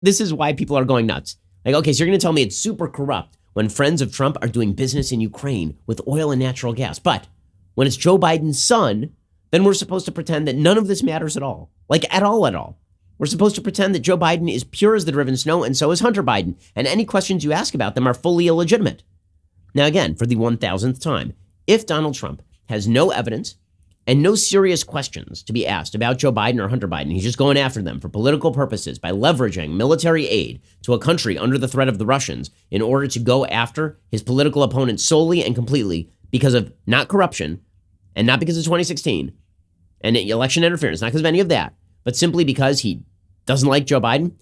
This is why people are going nuts. Like, okay, so you're going to tell me it's super corrupt when friends of Trump are doing business in Ukraine with oil and natural gas. But when it's Joe Biden's son, then we're supposed to pretend that none of this matters at all. Like, at all. We're supposed to pretend that Joe Biden is pure as the driven snow, and so is Hunter Biden. And any questions you ask about them are fully illegitimate. Now, again, for the 1000th time, if Donald Trump has no evidence and no serious questions to be asked about Joe Biden or Hunter Biden, he's just going after them for political purposes by leveraging military aid to a country under the threat of the Russians in order to go after his political opponent solely and completely because of not corruption and not because of 2016 and election interference, not because of any of that, but simply because he doesn't like Joe Biden.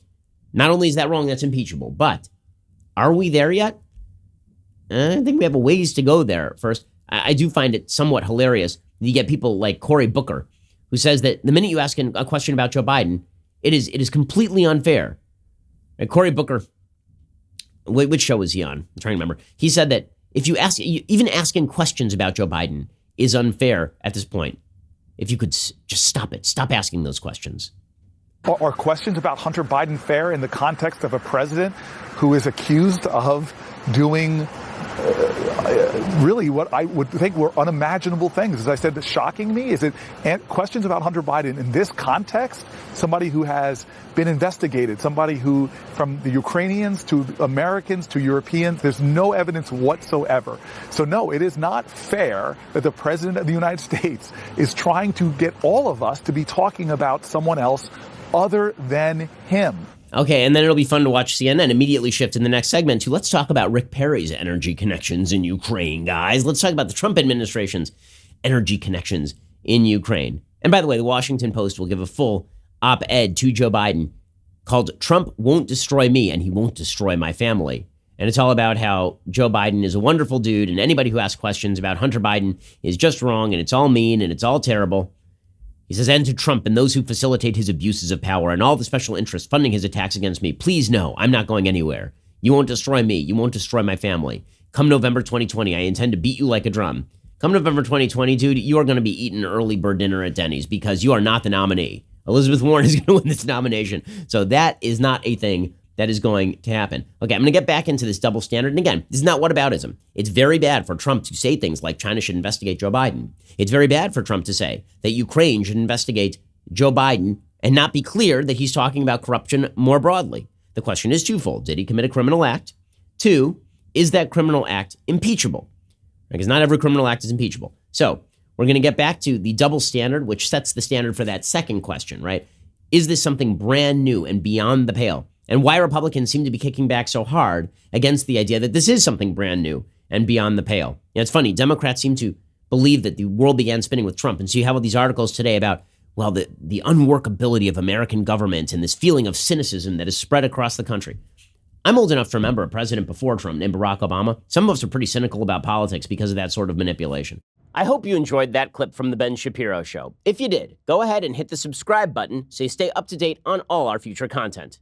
Not only is that wrong, that's impeachable. But are we there yet? I think we have a ways to go there. First, I do find it somewhat hilarious. You get people like Cory Booker, who says that the minute you ask a question about Joe Biden, it is completely unfair. And Cory Booker, which show was he on? I'm trying to remember. He said that if you ask, even asking questions about Joe Biden is unfair at this point. If you could just stop it, stop asking those questions. Are questions about Hunter Biden fair in the context of a president who is accused of doing really what I would think were unimaginable things? As I said, shocking me. Is it questions about Hunter Biden in this context? Somebody who has been investigated, somebody who, from the Ukrainians to Americans to Europeans, there's no evidence whatsoever. So no, it is not fair that the president of the United States is trying to get all of us to be talking about someone else other than him. Okay, and then it'll be fun to watch CNN immediately shift in the next segment to let's talk about Rick Perry's energy connections in Ukraine, guys. Let's talk about the Trump administration's energy connections in Ukraine. And by the way, the Washington Post will give a full op-ed to Joe Biden called Trump Won't Destroy Me and He Won't Destroy My Family. And it's all about how Joe Biden is a wonderful dude and anybody who asks questions about Hunter Biden is just wrong and it's all mean and it's all terrible. He says, and to Trump and those who facilitate his abuses of power and all the special interests funding his attacks against me, please know I'm not going anywhere. You won't destroy me. You won't destroy my family. Come November 2020, I intend to beat you like a drum. Come November 2020, dude, you are going to be eating early bird dinner at Denny's because you are not the nominee. Elizabeth Warren is going to win this nomination. So that is not a thing that is going to happen. Okay, I'm going to get back into this double standard. And again, this is not whataboutism. It's very bad for Trump to say things like China should investigate Joe Biden. It's very bad for Trump to say that Ukraine should investigate Joe Biden and not be clear that he's talking about corruption more broadly. The question is twofold. Did he commit a criminal act? Two, is that criminal act impeachable? Because not every criminal act is impeachable. So we're going to get back to the double standard, which sets the standard for that second question, right? Is this something brand new and beyond the pale? And why Republicans seem to be kicking back so hard against the idea that this is something brand new and beyond the pale. You know, it's funny, Democrats seem to believe that the world began spinning with Trump. And so you have all these articles today about, well, the unworkability of American government and this feeling of cynicism that is spread across the country. I'm old enough to remember a president before Trump named Barack Obama. Some of us are pretty cynical about politics because of that sort of manipulation. I hope you enjoyed that clip from The Ben Shapiro Show. If you did, go ahead and hit the subscribe button so you stay up to date on all our future content.